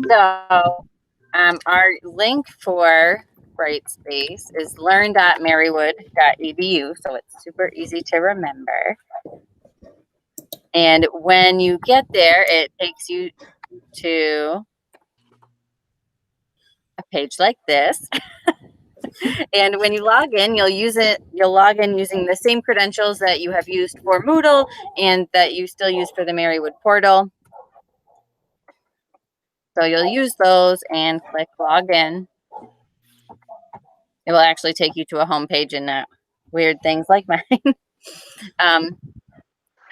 So our link for Brightspace is learn.marywood.edu, so it's super easy to remember. And when you get there, it takes you to a page like this. And when you log in, you'll log in using the same credentials that you have used for Moodle and that you still use for the Marywood portal. So you'll use those and click log in. It will actually take you to a home page and not weird things like mine.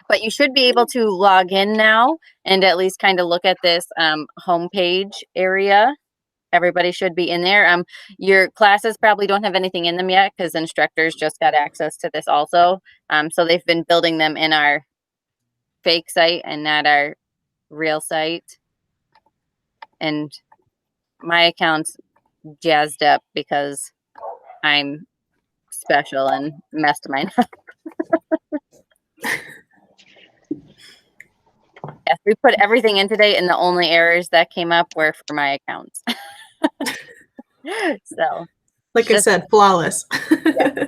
But you should be able to log in now and at least kind of look at this home page area. Everybody should be in there. Your classes probably don't have anything in them yet because instructors just got access to this also. So they've been building them in our fake site and not our real site. And my account's jazzed up because I'm special and messed mine up. Yes, we put everything in today, and the only errors that came up were for my accounts. So, like I said, flawless. Yeah.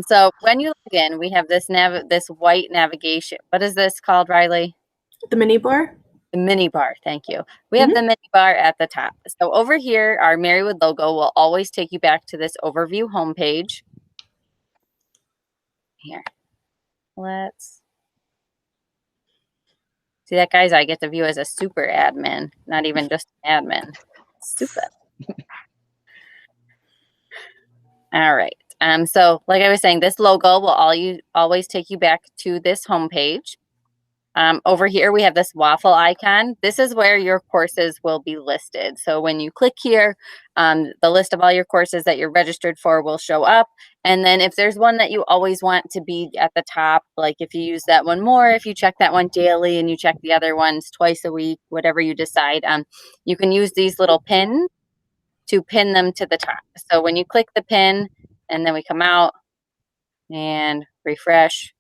So when you log in, we have this white navigation. What is this called, Riley? The mini bar? The mini bar. Thank you. We have the mini bar at the top. So over here, our Marywood logo will always take you back to this overview homepage. Here, let's see that, guys. I get to view as a super admin, not even just an admin. Super. All right. So like I was saying, this logo will always take you back to this homepage. Over here, we have this waffle icon. This is where your courses will be listed. So when you click here, the list of all your courses that you're registered for will show up. And then if there's one that you always want to be at the top, like if you use that one more, if you check that one daily and you check the other ones twice a week, whatever you decide, you can use these little pins to pin them to the top. So when you click the pin and then we come out and refresh,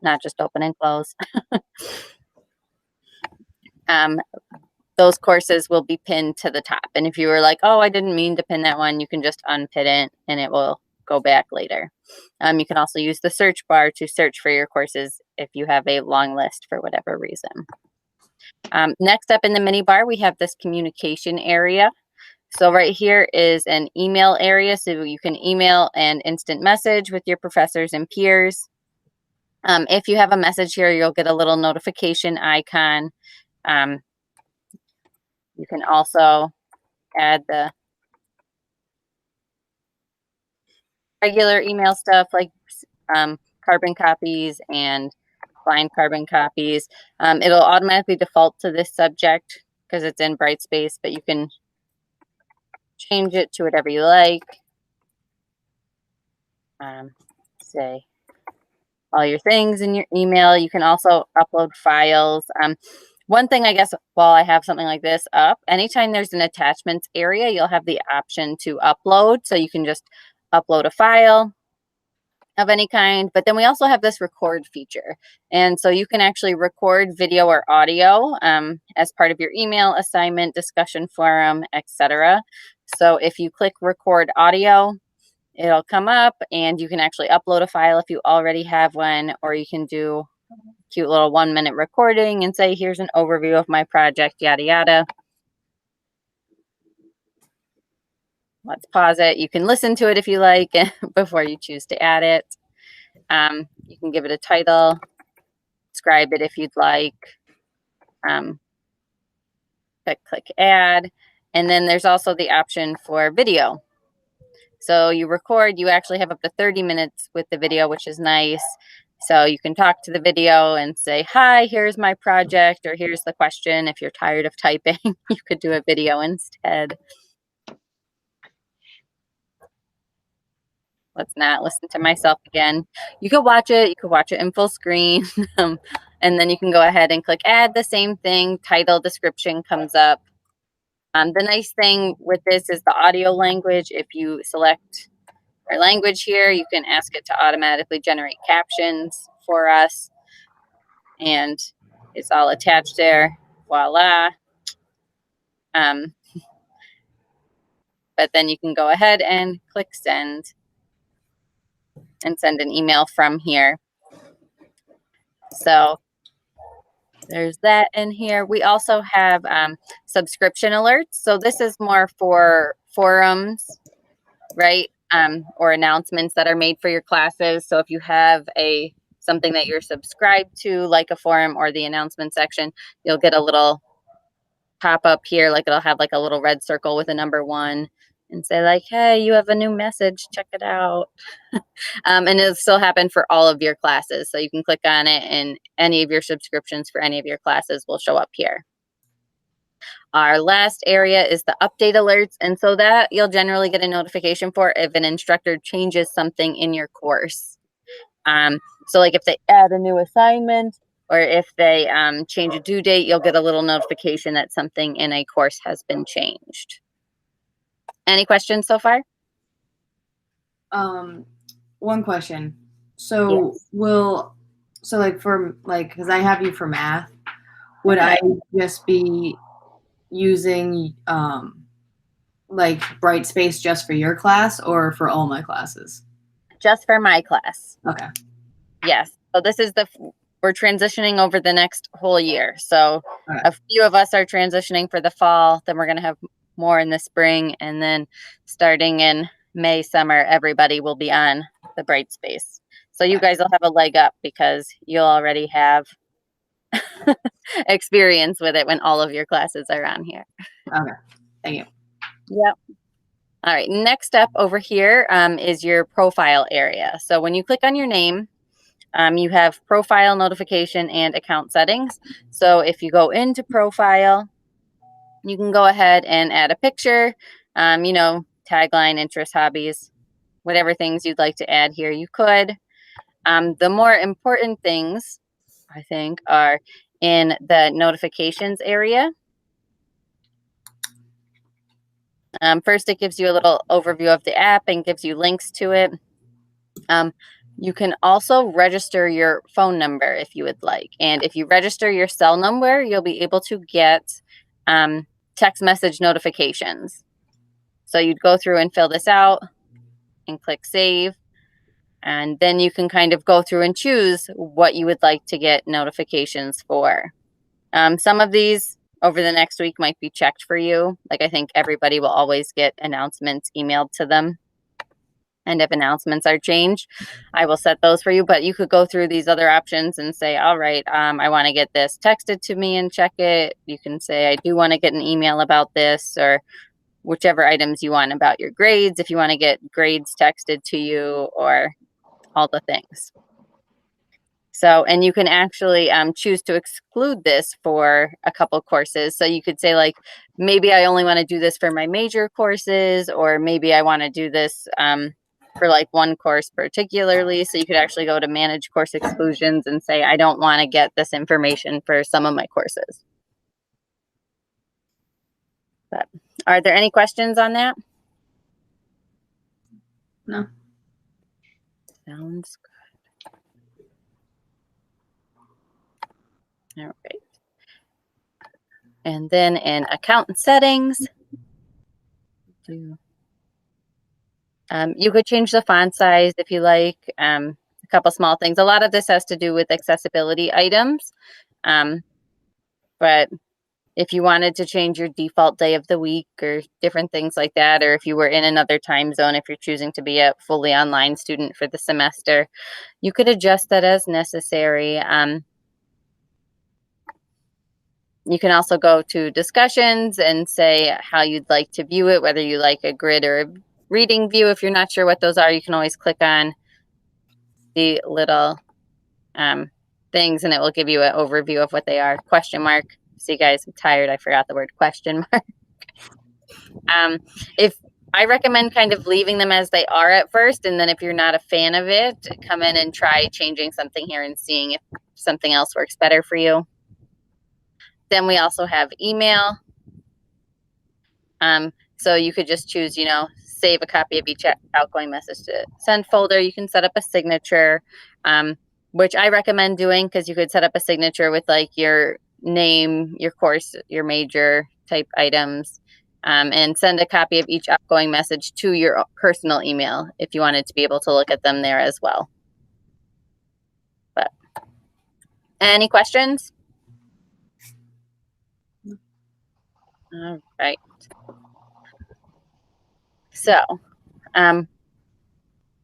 not just open and close. Those courses will be pinned to the top. And if you were like, oh, I didn't mean to pin that one, you can just unpin it and it will go back later. You can also use the search bar to search for your courses if you have a long list for whatever reason. Next up in the mini bar, we have this communication area. So right here is an email area. So you can email and instant message with your professors and peers. If you have a message here, you'll get a little notification icon. You can also add the regular email stuff like carbon copies and blind carbon copies. It'll automatically default to this subject because it's in Brightspace, but you can change it to whatever you like. Say all your things in your email. You can also upload files. One thing, I guess, while I have something like this up, anytime there's an attachments area, you'll have the option to upload. So you can just upload a file of any kind. But then we also have this record feature. And so you can actually record video or audio as part of your email, assignment, discussion forum, etc. So if you click record audio, it'll come up and you can actually upload a file if you already have one, or you can do a cute little 1-minute recording and say, here's an overview of my project, yada, yada. Let's pause it. You can listen to it if you like before you choose to add it. You can give it a title, describe it if you'd like. Click add. And then there's also the option for video. So you record, you actually have up to 30 minutes with the video, which is nice. So you can talk to the video and say, hi, here's my project, or here's the question. If you're tired of typing, you could do a video instead. Let's not listen to myself again. You could watch it. You could watch it in full screen. And then you can go ahead and click add, the same thing. Title, description comes up. The nice thing with this is the audio language. If you select our language here, you can ask it to automatically generate captions for us. And it's all attached there. voila. But then you can go ahead and click send and send an email from here. So there's that in here. We also have subscription alerts. So this is more for forums, right? Or announcements that are made for your classes. So if you have something that you're subscribed to, like a forum or the announcement section, you'll get a little pop up here, like it'll have like a little red circle with a number 1 and say like, hey, you have a new message, check it out. And it'll still happen for all of your classes. So you can click on it and any of your subscriptions for any of your classes will show up here. Our last area is the update alerts. And so that you'll generally get a notification for if an instructor changes something in your course. So like if they add a new assignment or if they change a due date, you'll get a little notification that something in a course has been changed. Any questions so far? One question. So yes. because I have you for math, would I just be using like Brightspace just for your class or for all my classes? Just for my class. Okay. Yes. So this is we're transitioning over the next whole year. So right. A few of us are transitioning for the fall, then we're going to have more in the spring, and then starting in May, summer, everybody will be on the Brightspace. So you guys will have a leg up because you'll already have experience with it when all of your classes are on here. Okay. Thank you. Yep. All right. Next up over here is your profile area. So when you click on your name, you have profile, notification, and account settings. So if you go into profile, you can go ahead and add a picture, tagline, interests, hobbies, whatever things you'd like to add here, you could. The more important things, I think, are in the notifications area. First, it gives you a little overview of the app and gives you links to it. You can also register your phone number if you would like. And if you register your cell number, you'll be able to get text message notifications. So you'd go through and fill this out and click save. And then you can kind of go through and choose what you would like to get notifications for. Some of these over the next week might be checked for you. Like I think everybody will always get announcements emailed to them. And if announcements are changed, I will set those for you. But you could go through these other options and say, all right, I want to get this texted to me and check it. You can say, I do want to get an email about this, or whichever items you want about your grades, if you want to get grades texted to you, or all the things. So, and you can actually choose to exclude this for a couple courses. So you could say like, maybe I only want to do this for my major courses, or maybe I want to do this for like one course particularly. So you could actually go to manage course exclusions and say, I don't want to get this information for some of my courses. But are there any questions on that? No. Sounds good. All right. And then in account settings, you could change the font size if you like, a couple small things. A lot of this has to do with accessibility items. But if you wanted to change your default day of the week or different things like that, or if you were in another time zone, if you're choosing to be a fully online student for the semester, you could adjust that as necessary. You can also go to discussions and say how you'd like to view it, whether you like a grid or a reading view. If you're not sure what those are, you can always click on the little things and it will give you an overview of what they are. Question mark. See, guys, I'm tired. I forgot the word question mark. If I recommend kind of leaving them as they are at first, and then if you're not a fan of it, come in and try changing something here and seeing if something else works better for you. Then we also have email. So you could just choose, save a copy of each outgoing message to send folder. You can set up a signature, which I recommend doing because you could set up a signature with like your name, your course, your major type items, and send a copy of each outgoing message to your personal email if you wanted to be able to look at them there as well. But any questions? All right. So,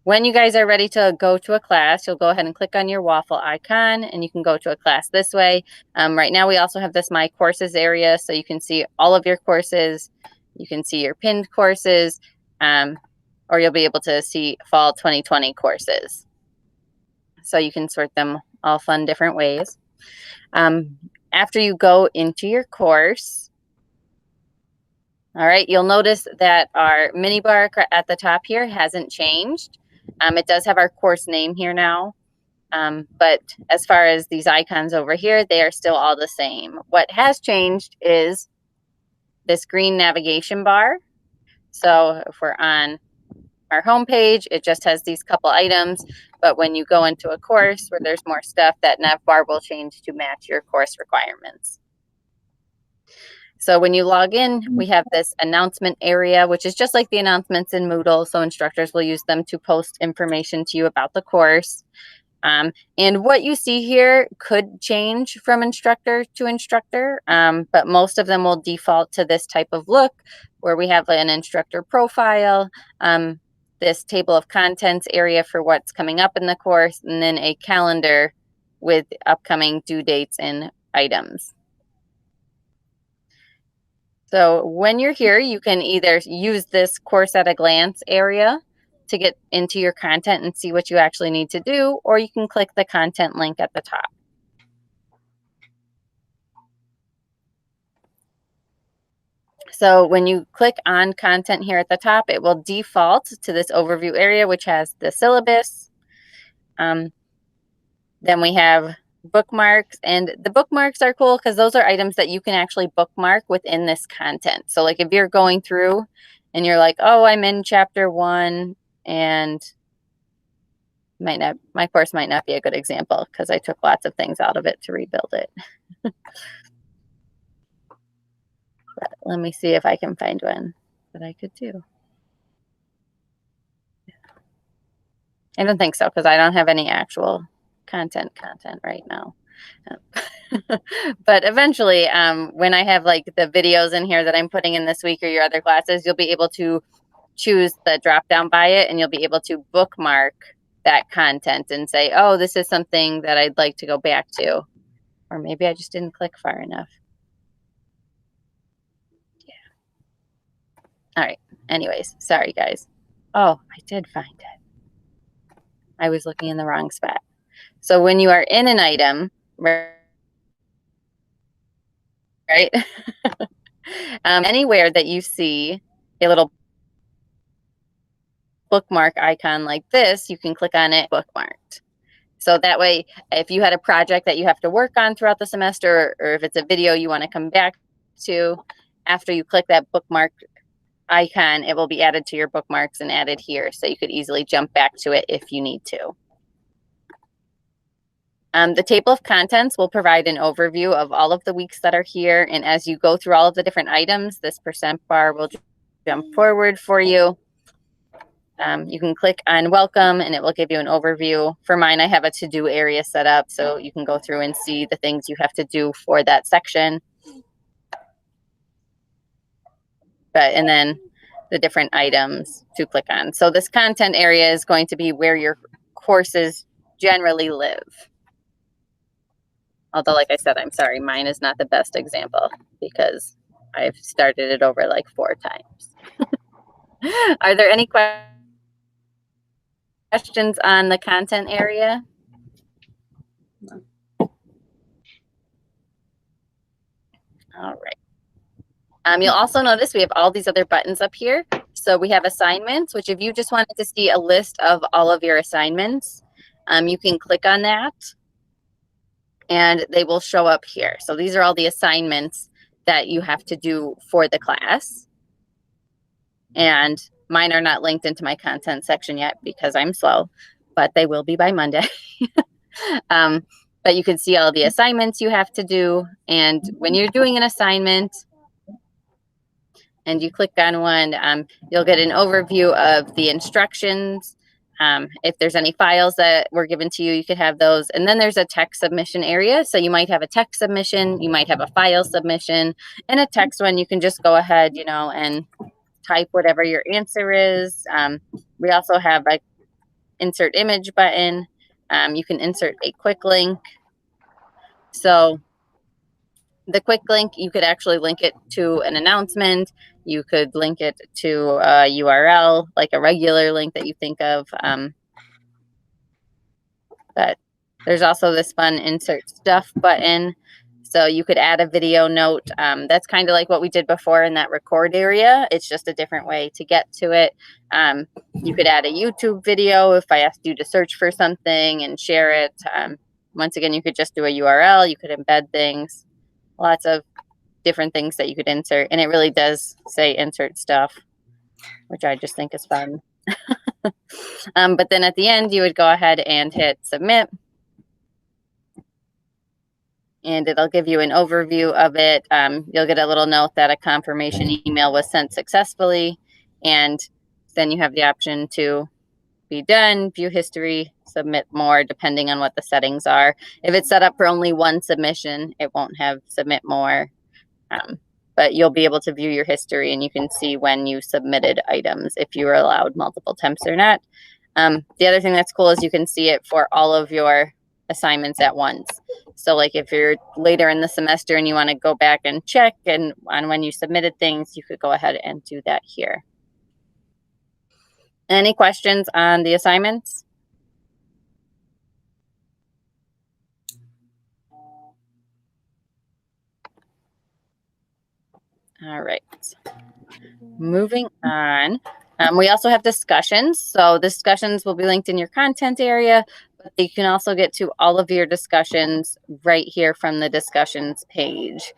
when you guys are ready to go to a class, you'll go ahead and click on your waffle icon and you can go to a class this way. Right now we also have this My Courses area, so you can see all of your courses. You can see your pinned courses, or you'll be able to see fall 2020 courses. So you can sort them all fun different ways. After you go into your course, all right, you'll notice that our mini bar at the top here hasn't changed. It does have our course name here now, but as far as these icons over here, they are still all the same. What has changed is this green navigation bar. So if we're on our home page, it just has these couple items, but when you go into a course where there's more stuff, that nav bar will change to match your course requirements. So when you log in, we have this announcement area, which is just like the announcements in Moodle. So instructors will use them to post information to you about the course. And what you see here could change from instructor to instructor, but most of them will default to this type of look where we have an instructor profile, this table of contents area for what's coming up in the course, and then a calendar with upcoming due dates and items. So when you're here, you can either use this course at a glance area to get into your content and see what you actually need to do, or you can click the content link at the top. So when you click on content here at the top, it will default to this overview area, which has the syllabus. Then we have bookmarks, and the bookmarks are cool because those are items that you can actually bookmark within this content. So like if you're going through and you're like, oh, I'm in chapter 1 and my course might not be a good example because I took lots of things out of it to rebuild it. But let me see if I can find one that I could do. I don't think so because I don't have any actual content right now. But eventually, when I have like the videos in here that I'm putting in this week or your other classes, you'll be able to choose the drop down by it and you'll be able to bookmark that content and say, oh, this is something that I'd like to go back to. Or maybe I just didn't click far enough. Yeah. All right. Anyways, sorry, guys. Oh, I did find it. I was looking in the wrong spot. So when you are in an item, right? Anywhere that you see a little bookmark icon like this, you can click on it, bookmarked. So that way, if you had a project that you have to work on throughout the semester, or if it's a video you want to come back to, after you click that bookmark icon, it will be added to your bookmarks and added here. So you could easily jump back to it if you need to. The table of contents will provide an overview of all of the weeks that are here. And as you go through all of the different items, this percent bar will jump forward for you. You can click on welcome and it will give you an overview. For mine, I have a to-do area set up so you can go through and see the things you have to do for that section. And then the different items to click on. So this content area is going to be where your courses generally live. Although, like I said, I'm sorry, mine is not the best example because I've started it over like 4 times. Are there any questions on the content area? All right. You'll also notice we have all these other buttons up here. So we have assignments, which if you just wanted to see a list of all of your assignments, you can click on that and they will show up here. So these are all the assignments that you have to do for the class. And mine are not linked into my content section yet because I'm slow, but they will be by Monday. but you can see all the assignments you have to do. And when you're doing an assignment and you click on one, you'll get an overview of the instructions. If there's any files that were given to you, you could have those. And then there's a text submission area. So you might have a text submission, you might have a file submission, and a text one. You can just go ahead, and type whatever your answer is. We also have a insert image button. You can insert a quick link. So the quick link, you could actually link it to an announcement. You could link it to a URL, like a regular link that you think of. But there's also this fun insert stuff button. So you could add a video note. That's kind of like what we did before in that record area. It's just a different way to get to it. You could add a YouTube video if I asked you to search for something and share it. Once again, you could just do a URL. You could embed things. Lots of different things that you could insert. And it really does say insert stuff, which I just think is fun. But then at the end, you would go ahead and hit submit. And it'll give you an overview of it. You'll get a little note that a confirmation email was sent successfully. And then you have the option to be done, view history, submit more, depending on what the settings are. If it's set up for only one submission, it won't have submit more. But you'll be able to view your history and you can see when you submitted items, if you were allowed multiple attempts or not. The other thing that's cool is you can see it for all of your assignments at once. So like if you're later in the semester and you want to go back and check and on when you submitted things, you could go ahead and do that here. Any questions on the assignments? All right. Moving on. We also have discussions. So discussions will be linked in your content area, but you can also get to all of your discussions right here from the discussions page.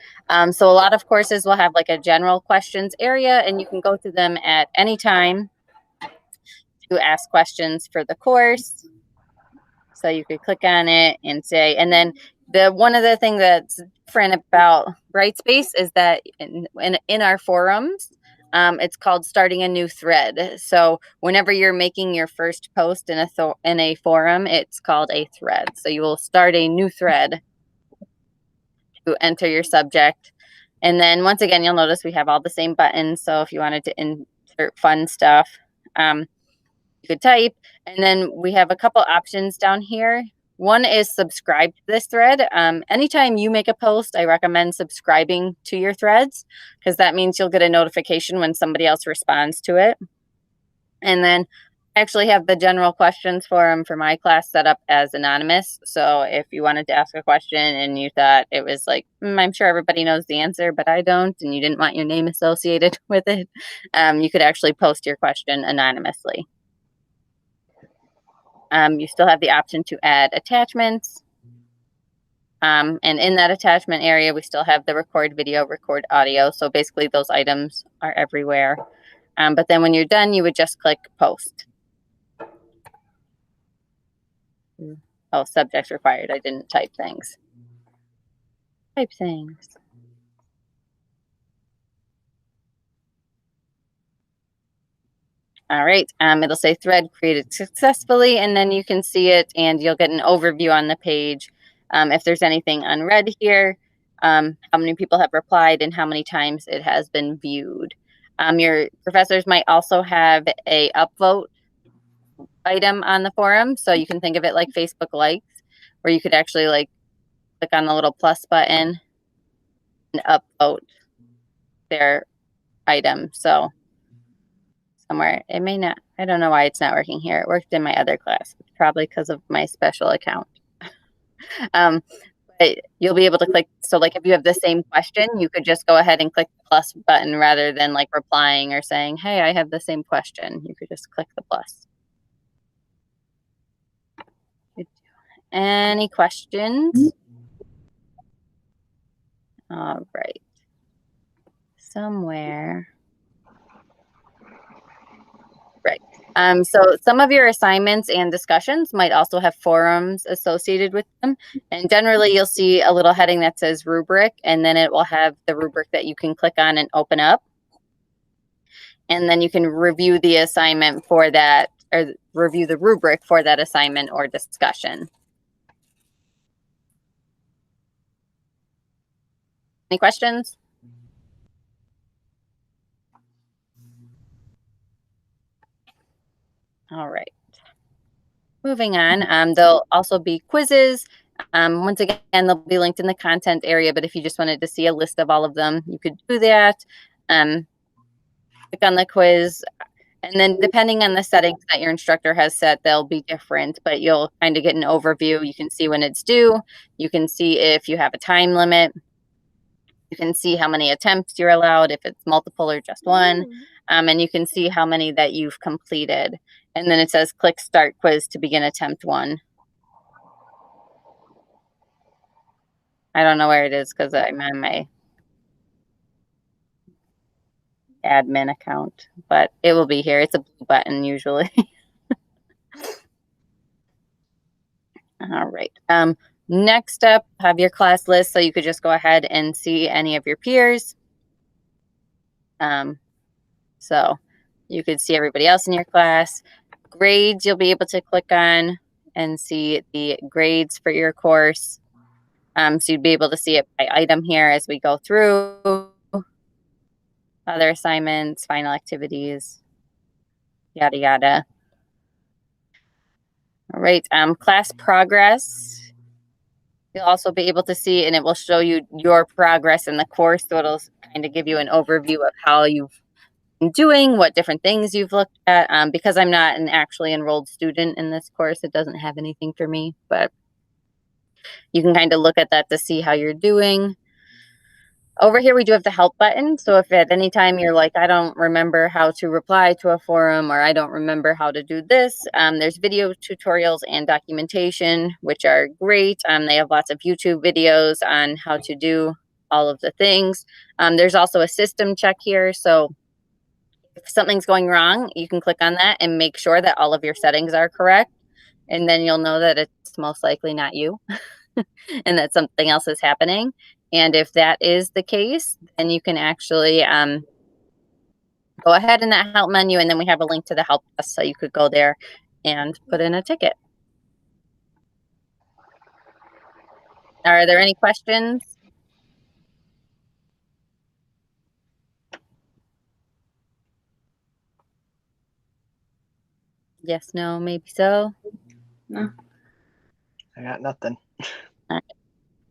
So a lot of courses will have like a general questions area, and you can go to them at any time to ask questions for the course. So you could click on it and say, and then one of the things that's different about Brightspace is that in our forums, it's called starting a new thread. So whenever you're making your first post in a forum, it's called a thread. So you will start a new thread to enter your subject. And then once again, you'll notice we have all the same buttons. So if you wanted to insert fun stuff, you could type. And then we have a couple options down here. One is subscribe to this thread. Anytime you make a post, I recommend subscribing to your threads because that means you'll get a notification when somebody else responds to it. And then I actually have the general questions forum for my class set up as anonymous. So if you wanted to ask a question and you thought it was like, I'm sure everybody knows the answer, but I don't, and you didn't want your name associated with it, you could actually post your question anonymously. You still have the option to add attachments. And in that attachment area, we still have the record video, record audio. So basically those items are everywhere. But then when you're done, you would just click post. Oh, subjects required. I didn't type things. Type things. All right, it'll say thread created successfully, and then you can see it and you'll get an overview on the page. If there's anything unread here, how many people have replied and how many times it has been viewed. Your professors might also have a upvote item on the forum, so you can think of it like Facebook likes, where you could actually like click on the little plus button and upvote their item. So somewhere it may not, I don't know why it's not working here. It worked in my other class. It's probably because of my special account. But you'll be able to click. So like if you have the same question, you could just go ahead and click the plus button rather than like replying or saying, hey, I have the same question. You could just click the plus. Any questions? All right. Somewhere. Right. So some of your assignments and discussions might also have forums associated with them. And generally you'll see a little heading that says rubric, and then it will have the rubric that you can click on and open up. And then you can review the assignment for that, or review the rubric for that assignment or discussion. Any questions? All right. Moving on, there'll also be quizzes. Once again, they'll be linked in the content area, but if you just wanted to see a list of all of them, you could do that. Click on the quiz, and then depending on the settings that your instructor has set, they'll be different, but you'll kind of get an overview. You can see when it's due. You can see if you have a time limit. You can see how many attempts you're allowed, if it's multiple or just one. And you can see how many that you've completed. And then it says click start quiz to begin attempt 1. I don't know where it is because I'm on my admin account, but it will be here. It's a blue button usually. All right. Next up, have your class list, so you could just go ahead and see any of your peers. So you could see everybody else in your class. Grades, you'll be able to click on and see the grades for your course. So you'd be able to see it by item here as we go through. Other assignments, final activities, yada, yada. All right, class progress. You'll also be able to see, and it will show you your progress in the course. So it'll kind of give you an overview of how you've been doing, what different things you've looked at. Because I'm not an actually enrolled student in this course, it doesn't have anything for me, but you can kind of look at that to see how you're doing. Over here, we do have the help button. So if at any time you're like, I don't remember how to reply to a forum, or I don't remember how to do this, there's video tutorials and documentation, which are great. They have lots of YouTube videos on how to do all of the things. There's also a system check here. So if something's going wrong, you can click on that and make sure that all of your settings are correct. And then you'll know that it's most likely not you and that something else is happening. And if that is the case, then you can actually go ahead in that help menu, and then we have a link to the help desk, so you could go there and put in a ticket. Are there any questions? Yes, no, maybe so. No. I got nothing.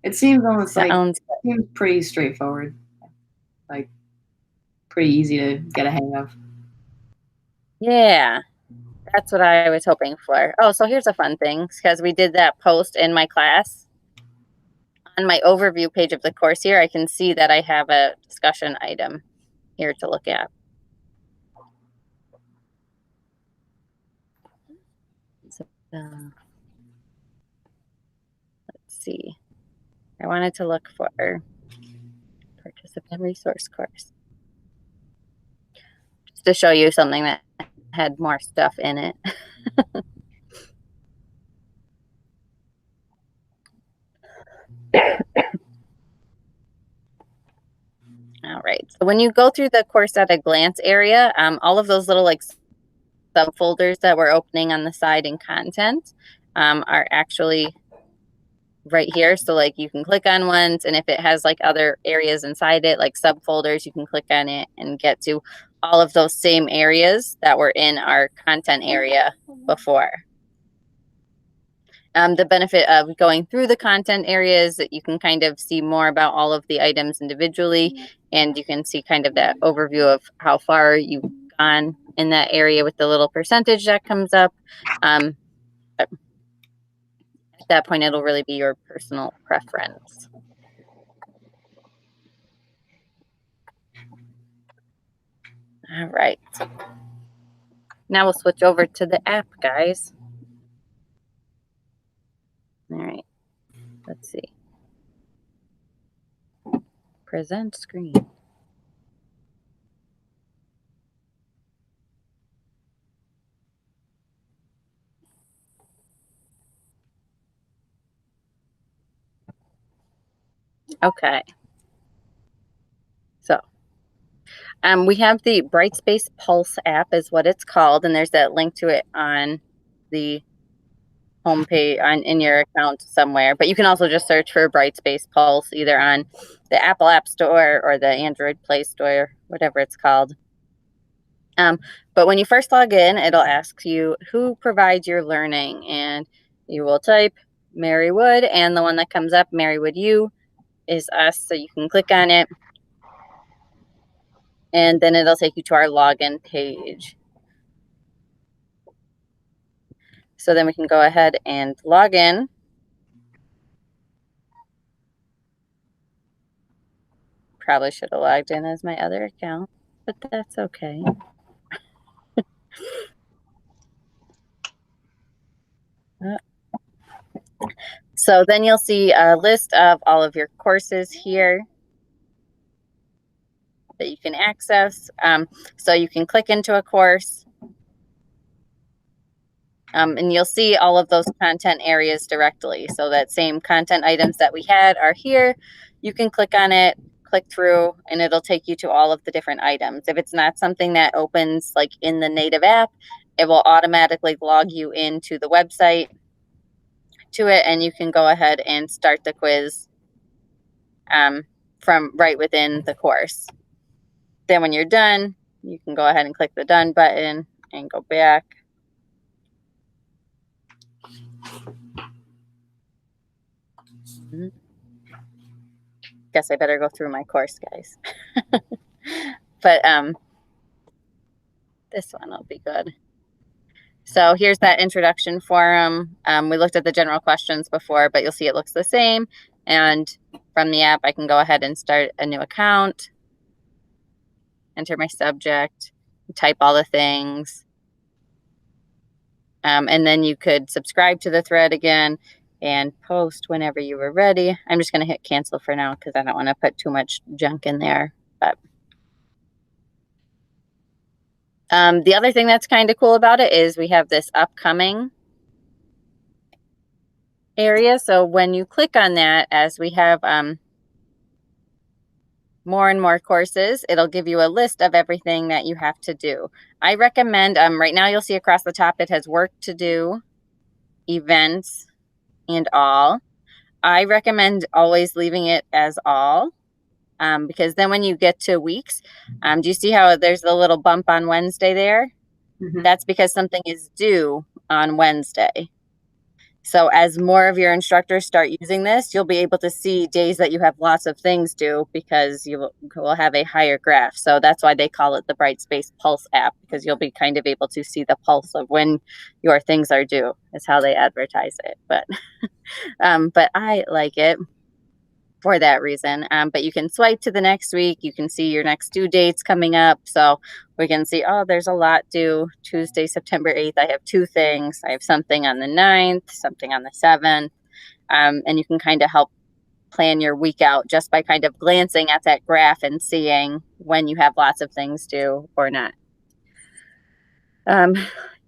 It seems almost like Sounds it seems pretty straightforward. Like pretty easy to get a hang of. Yeah, that's what I was hoping for. Oh, so here's a fun thing, because we did that post in my class. On my overview page of the course here, I can see that I have a discussion item here to look at. So, let's see. I wanted to look for participant resource course, just to show you something that had more stuff in it. All right. So when you go through the course at a glance area, all of those little like subfolders that we're opening on the side in content are actually right here. So like you can click on ones, and if it has like other areas inside it, like subfolders, you can click on it and get to all of those same areas that were in our content area before. The benefit of going through the content area is that you can kind of see more about all of the items individually, and you can see kind of that overview of how far you've gone in that area with the little percentage that comes up. At that point, it'll really be your personal preference. All right. Now we'll switch over to the app, guys. All right. Let's see. Present screen. Okay. So, we have the Brightspace Pulse app is what it's called, and there's that link to it on the homepage in your account somewhere. But you can also just search for Brightspace Pulse either on the Apple App Store or the Android Play Store, whatever it's called. But when you first log in, it'll ask you who provides your learning, and you will type Mary Wood, and the one that comes up, Mary Wood U, is us. So you can click on it, and then it'll take you to our login page. So then we can go ahead and log in. Probably should have logged in as my other account, but that's okay. So then you'll see a list of all of your courses here that you can access. So you can click into a course, and you'll see all of those content areas directly. So that same content items that we had are here. You can click on it, click through, and it'll take you to all of the different items. If it's not something that opens like in the native app, it will automatically log you into the website to it, and you can go ahead and start the quiz from right within the course. Then when you're done, you can go ahead and click the done button and go back. Guess I better go through my course, guys. But this one will be good. So here's that introduction forum. We looked at the general questions before, but you'll see it looks the same. And from the app, I can go ahead and start a new account, enter my subject, type all the things. And then you could subscribe to the thread again and post whenever you were ready. I'm just going to hit cancel for now because I don't want to put too much junk in there. But the other thing that's kind of cool about it is we have this upcoming area. So when you click on that, as we have more and more courses, it'll give you a list of everything that you have to do. I recommend, right now you'll see across the top, it has work to do, events, and all. I recommend always leaving it as all, because then when you get to weeks, do you see how there's the little bump on Wednesday there? Mhm. That's because something is due on Wednesday. So as more of your instructors start using this, you'll be able to see days that you have lots of things due because you will have a higher graph. So that's why they call it the Brightspace Pulse app, because you'll be kind of able to see the pulse of when your things are due, is how they advertise it. But I like it for that reason. But you can swipe to the next week. You can see your next due dates coming up. So we can see, oh, there's a lot due Tuesday, September 8th. I have 2 things. I have something on the 9th, something on the 7th. And you can kind of help plan your week out just by kind of glancing at that graph and seeing when you have lots of things due or not.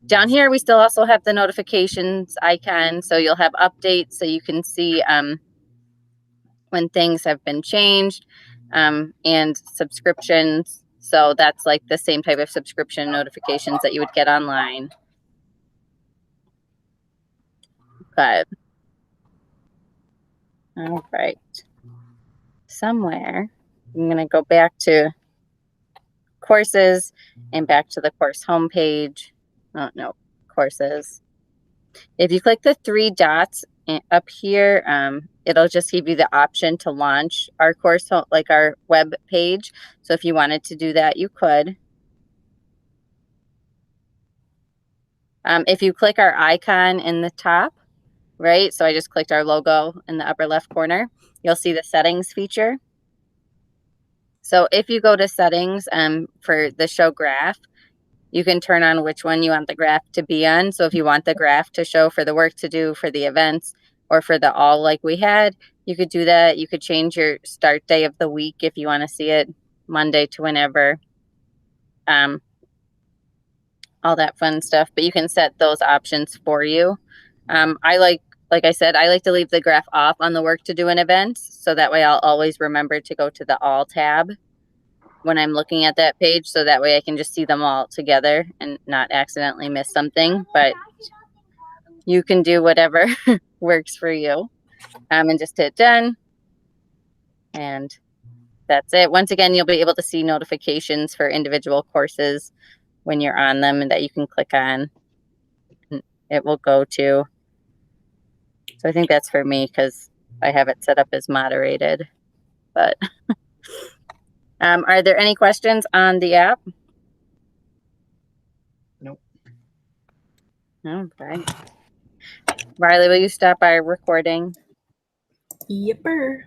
Down here, we still also have the notifications icon. So you'll have updates so you can see when things have been changed, and subscriptions. So that's like the same type of subscription notifications that you would get online. But all right, somewhere I'm going to go back to courses and back to the course homepage. Oh no, courses. If you click the 3 dots up here, it'll just give you the option to launch our course, like our web page. So if you wanted to do that, you could. If you click our icon in the top, right? So I just clicked our logo in the upper left corner. You'll see the settings feature. So if you go to settings for the show graph, you can turn on which one you want the graph to be on. So if you want the graph to show for the work to do, for the events, or for the all like we had, you could do that. You could change your start day of the week if you want to see it Monday to whenever. All that fun stuff, but you can set those options for you. I like like I said, I like to leave the graph off on the work to do an event. So that way I'll always remember to go to the all tab when I'm looking at that page. So that way I can just see them all together and not accidentally miss something. But you can do whatever works for you. And just hit done. And that's it. Once again, you'll be able to see notifications for individual courses when you're on them and that you can click on. It will go to. So I think that's for me because I have it set up as moderated. But are there any questions on the app? Nope. All right. Riley, will you stop our recording? Yipper.